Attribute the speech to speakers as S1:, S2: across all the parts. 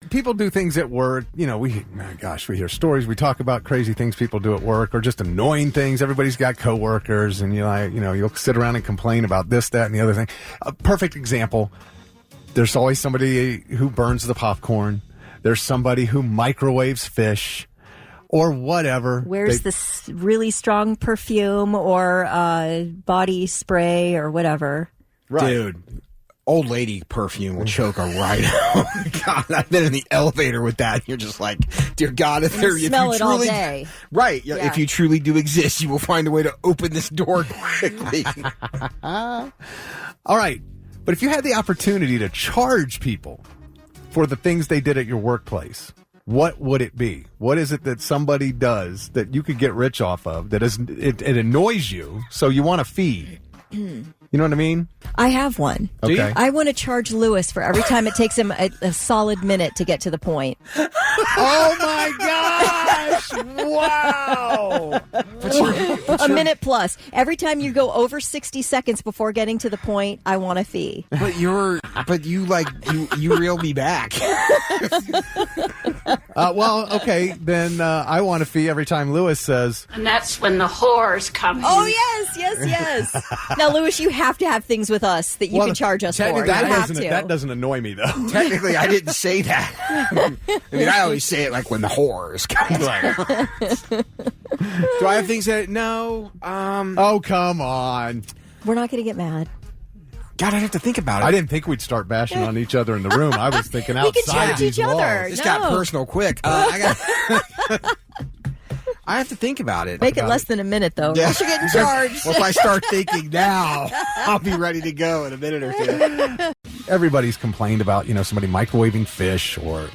S1: people do things at work. We hear stories. We talk about crazy things people do at work, or just annoying things. Everybody's got coworkers, and you'll sit around and complain about this, that, and the other thing. A perfect example. There's always somebody who burns the popcorn. There's somebody who microwaves fish, or whatever.
S2: Wears this really strong perfume or body spray or whatever.
S3: Right. Dude. Old lady perfume will choke her right out. Oh my God, I've been in the elevator with that. You're just like, dear God, if you
S2: smell it
S3: truly,
S2: all day.
S3: Right. Yeah. If you truly do exist, you will find a way to open this door quickly.
S1: All right. But if you had the opportunity to charge people for the things they did at your workplace, what would it be? What is it that somebody does that you could get rich off of that it annoys you, so you want a fee? You know what I mean?
S2: I have one.
S1: Okay.
S2: I want to charge Lewis for every time it takes him a solid minute to get to the point.
S1: Oh, my gosh! Wow!
S2: A minute plus. Every time you go over 60 seconds before getting to the point, I want a fee.
S3: But you reel me back.
S1: Well, okay, then I want a fee every time Lewis says...
S4: And that's when the whores come in.
S2: Oh, yes. Now, Lewis, you have to have things with us that you can charge us for.
S1: That doesn't annoy me, though.
S3: Technically, I didn't say that. I mean, I always say it like when the whores come. Do I have things that... No.
S1: Oh, come on.
S2: We're not going to get mad.
S3: God, I'd have to think about it.
S1: I didn't think we'd start bashing on each other in the room. I was thinking outside
S2: we can charge
S1: of these
S2: each
S1: walls.
S2: other.
S3: This got personal quick. I have to think about it.
S2: Make it less than a minute, though. Yeah. You're getting charged.
S3: Well, if I start thinking now, I'll be ready to go in a minute or two.
S1: Everybody's complained about, somebody microwaving fish or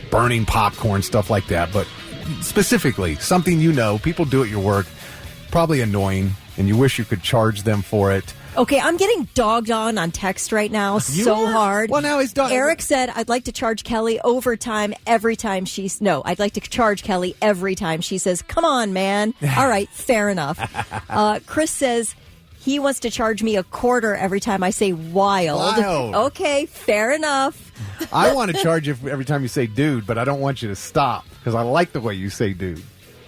S1: burning popcorn, stuff like that. But specifically, something people do at your work, probably annoying, and you wish you could charge them for it.
S2: Okay, I'm getting dogged on text right now hard.
S1: Well, now he's done.
S2: Eric said, I'd like to charge Kelly overtime every time I'd like to charge Kelly every time she says, come on, man. All right, fair enough. Chris says he wants to charge me $0.25 every time I say wild. Okay, fair enough.
S1: I want to charge you every time you say dude, but I don't want you to stop because I like the way you say dude.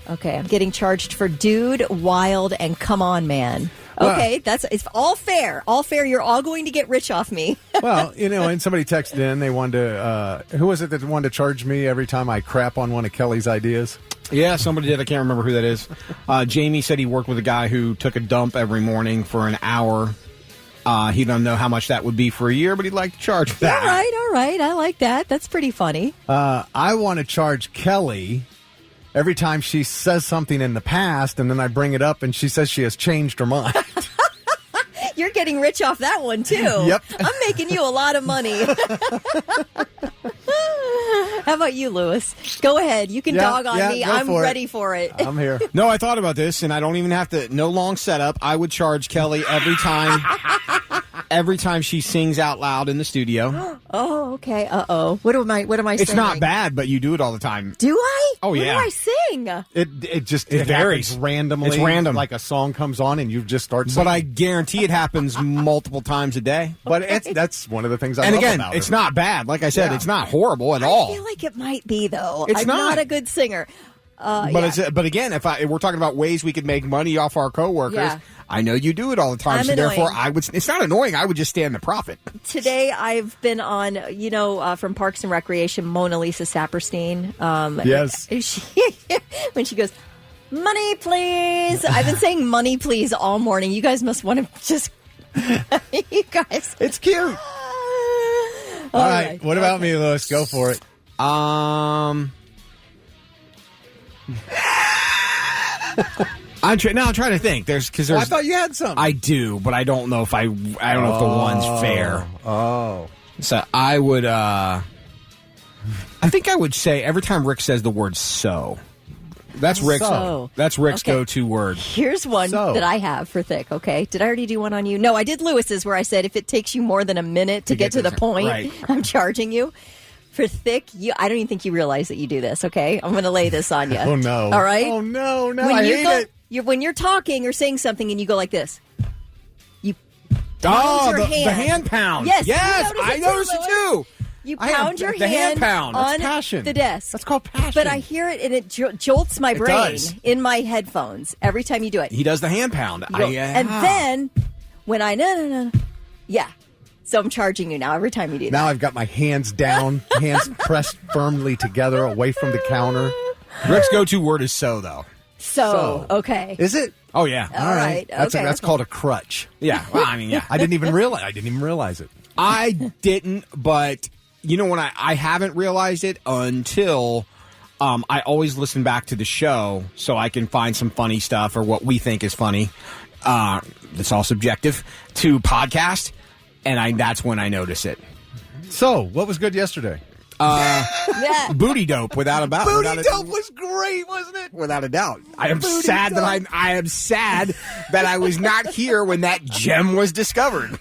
S2: Okay, I'm getting charged for dude, wild, and come on, man. Okay, it's all fair. All fair. You're all going to get rich off me.
S1: Well, and somebody texted in. They wanted to. Who was it that wanted to charge me every time I crap on one of Kelly's ideas?
S3: Yeah, somebody did. I can't remember who that is. Jamie said he worked with a guy who took a dump every morning for an hour. He doesn't know how much that would be for a year, but he'd like to charge for that.
S2: All right. I like that. That's pretty funny.
S1: I want to charge Kelly every time she says something in the past, and then I bring it up, and she says she has changed her mind.
S2: You're getting rich off that one, too.
S1: Yep.
S2: I'm making you a lot of money. How about you, Lewis? Go ahead. You can dog on me. I'm ready for it.
S1: I'm here.
S3: No, I thought about this, and I don't even have to. No long setup. I would charge Kelly every time she sings out loud in the studio.
S2: Oh, okay. Uh-oh. What am I saying?
S3: It's not bad, but you do it all the time.
S2: Do I?
S3: Oh, yeah.
S2: What do I sing?
S1: It varies randomly.
S3: It's random.
S1: Like a song comes on and you just start singing.
S3: But I guarantee it happens multiple times a day.
S1: But that's one of the things I love
S3: about it. And
S1: again,
S3: it's not bad. Like I said, it's not horrible at all.
S2: I feel like it might be, though.
S3: I'm
S2: not a good singer.
S3: But again, if we're talking about ways we could make money off our coworkers, I know you do it all the time.
S2: I'm
S3: so
S2: annoying.
S3: Therefore, it's not annoying. I would just stand the profit.
S2: Today, I've been on, from Parks and Recreation, Mona Lisa Saperstein.
S1: Yes.
S2: When she goes, money, please. I've been saying money, please all morning. You guys must want to just. You guys.
S1: It's cute. All right. What about me, Lewis? Go for it.
S3: I'm trying to think. I
S1: thought you had some.
S3: I do, but I don't know if I don't know if the one's fair.
S1: Oh.
S3: So I would. I think I would say every time Rick says the word "so." That's Rick's.
S2: So.
S3: That's Rick's go-to word.
S2: Here's one that I have for Thick. Okay, did I already do one on you? No, I did Lewis's where I said if it takes you more than a minute to get to the point,
S3: right.
S2: I'm charging you. For Thick, I don't even think you realize that you do this, okay? I'm going to lay this on you.
S1: Oh, no.
S2: All right?
S1: Oh, no, I hate it.
S2: When you're talking or saying something and you go like this, you
S3: the hand pound.
S2: Yes,
S3: I noticed it too.
S2: You
S3: I am-
S2: pound your
S3: the hand pound. That's
S2: on
S1: passion.
S2: the desk.
S1: That's called passion.
S2: But I hear it and it jolts my brain
S3: does.
S2: in my headphones every time you do it.
S3: He does the hand pound.
S2: And then when I no. Yeah. So I'm charging you now every time you do that.
S1: Now I've got my hands down, hands pressed firmly together away from the counter.
S3: Rick's go-to word is so, though.
S2: So, okay.
S1: Is it?
S3: Oh, yeah.
S2: All right.
S1: That's
S2: okay.
S1: that's called a crutch.
S3: Yeah. Well, I mean, yeah.
S1: I didn't even realize it.
S3: I didn't, but you know when I haven't realized it until I always listen back to the show so I can find some funny stuff or what we think is funny. It's all subjective to podcast, and that's when I notice it.
S1: So, what was good yesterday?
S2: Yeah.
S3: Booty dope, without a doubt.
S1: Booty dope was great, wasn't it?
S3: Without a doubt. I am
S1: Booty
S3: sad
S1: dope.
S3: that I am sad that I was not here when that gem was discovered.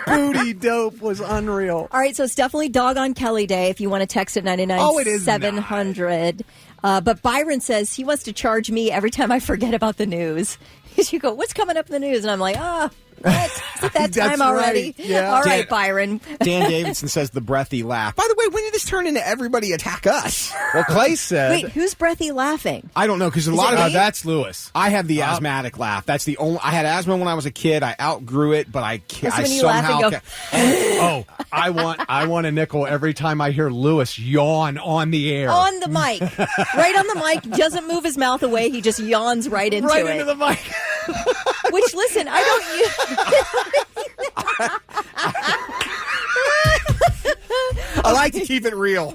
S1: Booty dope was unreal.
S2: All right, so it's definitely Dog on Kelly Day if you want to text at 99
S1: Oh, it is
S2: 700. But Byron says he wants to charge me every time I forget about the news. You go, what's coming up in the news? And I'm like, what? Is it that
S1: That's
S2: time already?
S1: right, yeah.
S2: All right,
S3: Dan-
S2: Byron.
S3: Dan Davidson says the breathy laugh. By the way, when did this turn into everybody attack us?
S1: Well, Clay said...
S2: Wait, who's breathy laughing?
S3: I don't know, because a lot
S2: it
S3: of
S2: me?
S1: that's Lewis.
S3: I have the asthmatic laugh. That's the only. I had asthma when I was a kid. I outgrew it, but I can't.
S2: That's
S3: I
S2: when you laugh and
S3: somehow.
S2: go,
S1: I want a nickel every time I hear Lewis yawn on the air.
S2: On the mic. Right on the mic. Doesn't move his mouth away. He just yawns right into
S1: right
S2: it.
S1: into the mic.
S2: Which, listen, I
S3: I like to keep it real.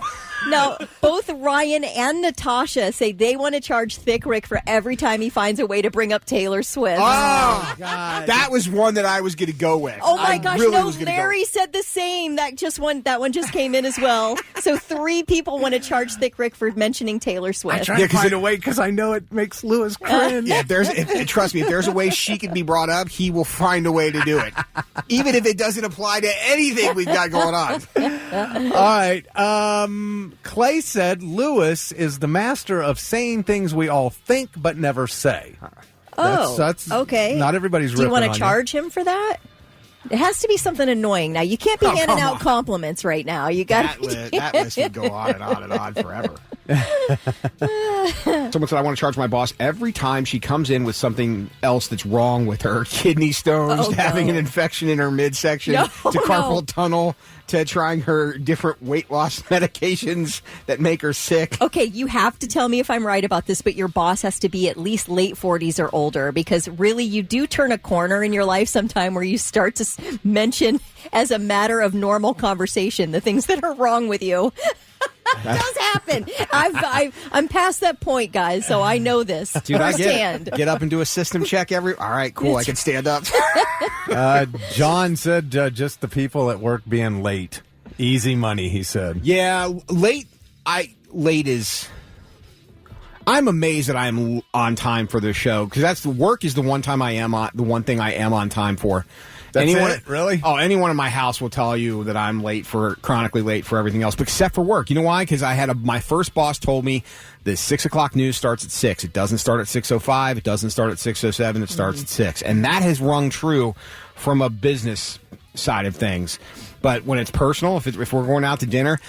S2: Now, both Ryan and Natasha say they want to charge Thick Rick for every time he finds a way to bring up Taylor Swift.
S3: Oh,
S1: God.
S3: that was one that I was going to go with.
S2: Oh my
S3: I
S2: gosh!
S3: really
S2: No,
S3: was gonna
S2: Larry said the same. That one just came in as well. So 3 people want to charge Thick Rick for mentioning Taylor Swift.
S1: Trying to find a way because I know it makes Lewis cringe.
S3: Yeah, trust me, if there's a way she can be brought up, he will find a way to do it, even if it doesn't apply to anything we've got going on.
S1: All right. Clay said Lewis is the master of saying things we all think but never say. That's
S2: okay.
S1: Not everybody's
S2: Do you
S1: ripping
S2: want
S1: on
S2: to charge him for that? It has to be something annoying. Now, you can't be handing
S3: come
S2: out
S3: on.
S2: compliments right now. You got
S3: That list would go on and on forever. Someone said I want to charge my boss every time she comes in with something else that's wrong with her. Kidney stones,
S2: Oh,
S3: having
S2: no.
S3: an infection in her midsection,
S2: No,
S3: to carpal
S2: no.
S3: tunnel, to trying her different weight loss medications that make her sick.
S2: Okay, you have to tell me if I'm right about this, but your boss has to be at least late 40s or older, because really you do turn a corner in your life sometime where you start to mention as a matter of normal conversation the things that are wrong with you. It does happen. I'm past that point, guys, so I know this
S3: Dude, I
S2: firsthand.
S3: get up and do a system check all right, cool, I can stand up.
S1: John said just the people at work being late. Easy money, he said.
S3: Yeah, late is. I'm amazed that I'm on time for this show, because that's the work is the one time the one thing I am on time for.
S1: That's it? Really?
S3: Oh, anyone in my house will tell you that I'm chronically late for everything else, except for work. You know why? Because my first boss told me the 6 o'clock news starts at 6. It doesn't start at 6:05. It doesn't start at 6:07. It starts at 6, and that has rung true from a business side of things. But when it's personal, if we're going out to dinner,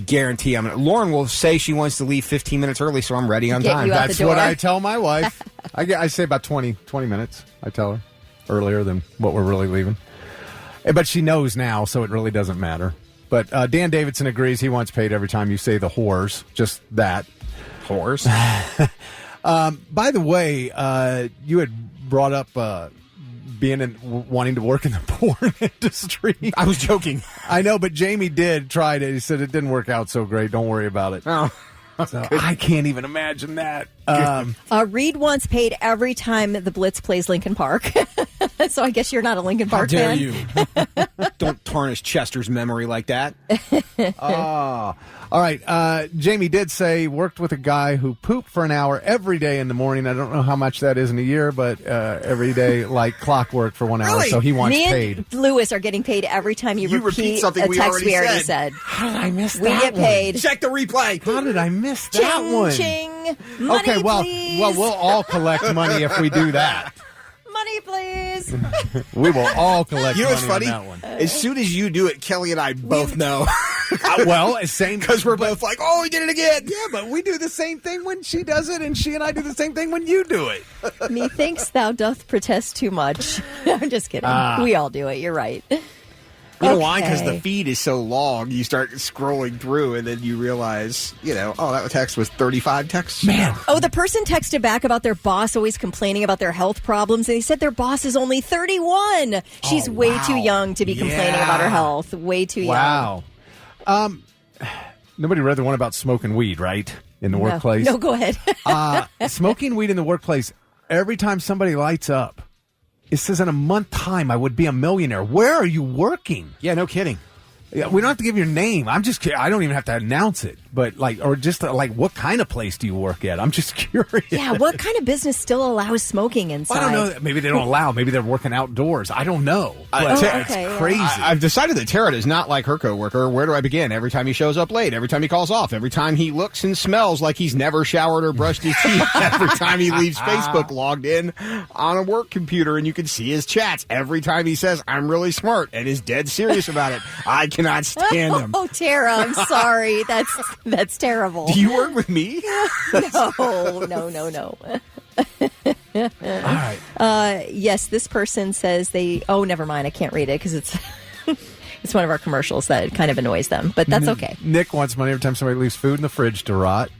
S3: guarantee Lauren will say she wants to leave 15 minutes early, so I'm ready on
S2: Get
S3: time.
S2: you out
S1: That's
S2: the door.
S1: what I tell my wife. I say about 20 minutes, I tell her, earlier than what we're really leaving. But she knows now, so it really doesn't matter. But Dan Davidson agrees he wants paid every time you say the whores. Just that.
S3: Whores.
S1: By the way, you had brought up wanting to work in the porn industry.
S3: I was joking.
S1: I know, but Jamie did try it. He said it didn't work out so great. Don't worry about it.
S3: Oh.
S1: So I can't even imagine that.
S2: Reed wants paid every time the Blitz plays Lincoln Park. So I guess you're not a Lincoln
S3: How
S2: Park
S3: dare
S2: fan.
S3: you? Don't tarnish Chester's memory like that.
S1: All right. Jamie did say worked with a guy who pooped for an hour every day in the morning. I don't know how much that is in a year, but every day like clockwork for 1 hour.
S3: Really?
S1: So he wants
S2: Me and
S1: paid.
S2: Lewis are getting paid every time you
S3: repeat something
S2: a
S3: we
S2: text
S3: already
S2: we already
S3: said.
S2: said.
S1: How did I miss
S2: We
S1: that
S2: get
S1: one?
S2: paid.
S3: Check the replay.
S1: How did I miss that
S2: Ching,
S1: one?
S2: ching. Money,
S1: Okay, well,
S2: please.
S1: we'll all collect money if we do that.
S2: Money, money, please.
S1: We will all collect
S3: You know what's
S1: money
S3: funny?
S1: on that one.
S3: As soon as you do it, Kelly and I both know.
S1: Well, same
S3: Because we're both like, oh, we did it again.
S1: Yeah, but we do the same thing when she does it, and she and I do the same thing when you do it.
S2: Methinks thou doth protest too much. I'm just kidding. We all do it. You're right.
S3: You know why? Because
S2: Okay.
S3: the feed is so long, you start scrolling through, and then you realize, oh, that text was 35 texts.
S1: Man.
S2: Oh, the person texted back about their boss always complaining about their health problems, and they said their boss is only 31. She's way
S3: wow.
S2: too young to be complaining about her health. Way too young.
S1: Wow. Nobody read the one about smoking weed, right? In the workplace?
S2: No, go ahead.
S1: Smoking weed in the workplace, every time somebody lights up, it says in a month time I would be a millionaire. Where are you working?
S3: Yeah, no kidding.
S1: Yeah, we don't have to give your name. I'm just I don't even have to announce it. But what kind of place do you work at? I'm just curious.
S2: Yeah, what kind of business still allows smoking inside?
S1: I don't know. Maybe they don't allow. Maybe they're working outdoors. I don't know. But
S2: okay,
S1: it's
S2: yeah.
S1: crazy.
S3: I've decided that Tara is not like her coworker. Where do I begin? Every time he shows up late, every time he calls off, every time he looks and smells like he's never showered or brushed his teeth, every time he leaves Facebook logged in on a work computer and you can see his chats, every time he says, I'm really smart and is dead serious about it. I cannot stand him.
S2: Oh, Tara, I'm sorry. That's terrible.
S3: Do you work with me?
S2: No.
S1: All right.
S2: Yes, this person says oh, never mind. I can't read it because it's it's one of our commercials that kind of annoys them, but that's okay.
S1: Nick wants money every time somebody leaves food in the fridge to rot.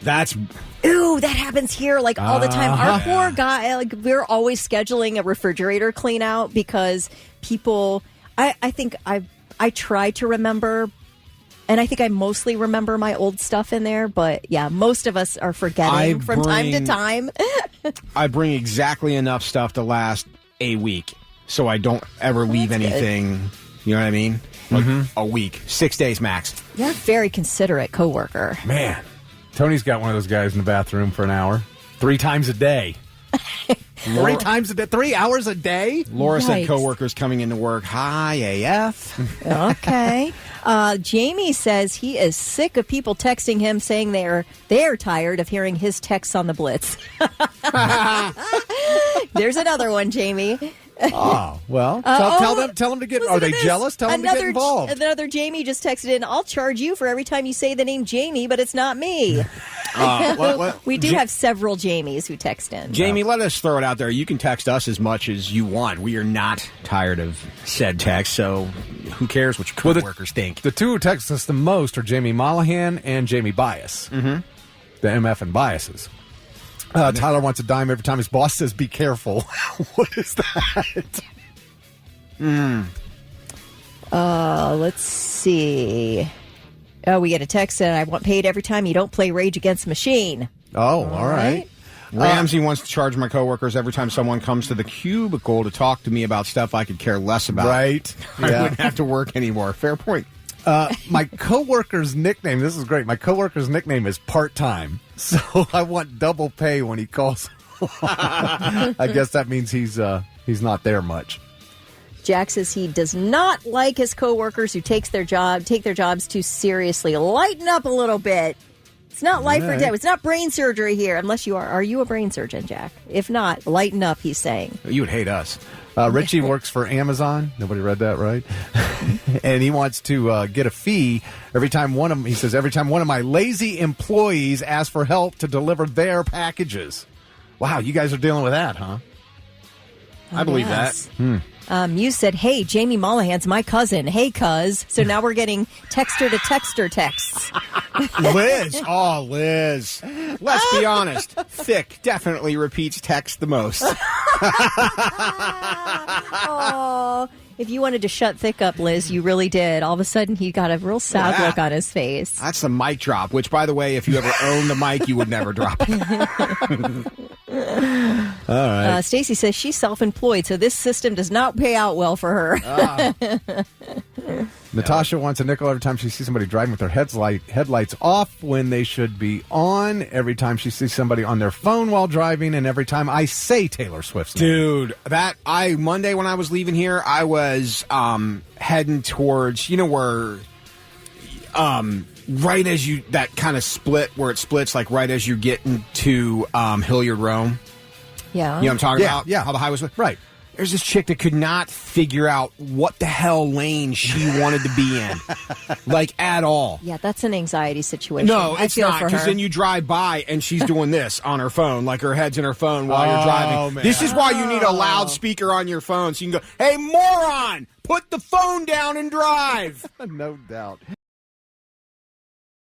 S3: That's
S2: Ooh, that happens here like all the time. Our poor guy, we're always scheduling a refrigerator clean out because people, I think I try to remember, and I think I mostly remember my old stuff in there, but yeah, most of us are forgetting from time to time.
S3: I bring exactly enough stuff to last a week, so I don't ever leave
S2: that's
S3: anything. You know what I mean? Like a week, 6 days max.
S2: You're a very considerate coworker.
S1: Man, Tony's got one of those guys in the bathroom for an hour, 3 times a day. 3 times a day, 3 hours a day.
S3: Laura said
S2: Yikes.
S3: coworkers coming into work, hi AF.
S2: Okay. Jamie says he is sick of people texting him saying they're tired of hearing his texts on the Blitz. There's another one, Jamie.
S1: Oh, well, tell them to get,
S2: Listen
S1: are they
S2: to this.
S1: jealous? Tell them to get involved.
S2: Another Jamie just texted in, I'll charge you for every time you say the name Jamie, but it's not me. We do have several Jamies who text in.
S3: Jamie, let us throw it out there. You can text us as much as you want. We are not tired of said text, so who cares what your coworkers think?
S1: The two who text us the most are Jamie Mollahan and Jamie Bias. Mm-hmm. The MF and Biases. Tyler wants a dime every time his boss says, be careful. What is that?
S2: Let's see. Oh, we get a text that I want paid every time you don't play Rage Against the Machine.
S1: Oh, all right.
S3: Ramsey wants to charge my coworkers every time someone comes to the cubicle to talk to me about stuff I could care less about.
S1: Right.
S3: I
S1: Yeah.
S3: wouldn't have to work anymore. Fair point.
S1: My coworker's nickname, this is great. My coworker's nickname is part-time. So I want double pay when he calls. I guess that means he's not there much.
S2: Jack says he does not like his coworkers who take their jobs too seriously. Lighten up a little bit. It's not life or death. It's not brain surgery here, unless you are. Are you a brain surgeon, Jack? If not, lighten up, he's saying.
S3: You would hate us.
S1: Richie works for Amazon. Nobody read that, right? And he wants to get a fee every time one of my lazy employees asks for help to deliver their packages. Wow, you guys are dealing with that, huh?
S3: I believe
S2: Yes.
S3: that.
S2: You said, hey, Jamie Mollahan's my cousin. Hey, cuz. So now we're getting texter-to-texter texts.
S3: Liz. Oh, Liz. Let's be honest. Thick definitely repeats text the most.
S2: Oh, if you wanted to shut Thick up, Liz, you really did. All of a sudden, he got a real sad look on his face.
S3: That's the mic drop, which, by the way, if you ever owned the mic, you would never drop it.
S1: All right.
S2: Stacy says she's self-employed, so this system does not pay out well for her.
S1: Natasha wants a nickel every time she sees somebody driving with their headlights off when they should be on, every time she sees somebody on their phone while driving, and every time I say Taylor Swift's name.
S3: Dude, Monday when I was leaving here, I was heading towards, where right as you, that kind of split where it splits, like right as you get into Hilliard Rome.
S2: Yeah.
S3: You know what I'm talking
S1: Yeah,
S3: about?
S1: yeah.
S3: How the highway's
S1: Right.
S3: There's this chick that could not figure out what the hell lane she wanted to be in, like at all.
S2: Yeah, that's an anxiety situation.
S3: No,
S2: I
S3: it's
S2: feel
S3: not,
S2: for
S3: because
S2: her.
S3: then you drive by and she's doing this on her phone, like her head's in her phone while you're driving.
S1: Man.
S3: This is why you need a loudspeaker on your phone so you can go, hey, moron, put the phone down and drive.
S1: No doubt.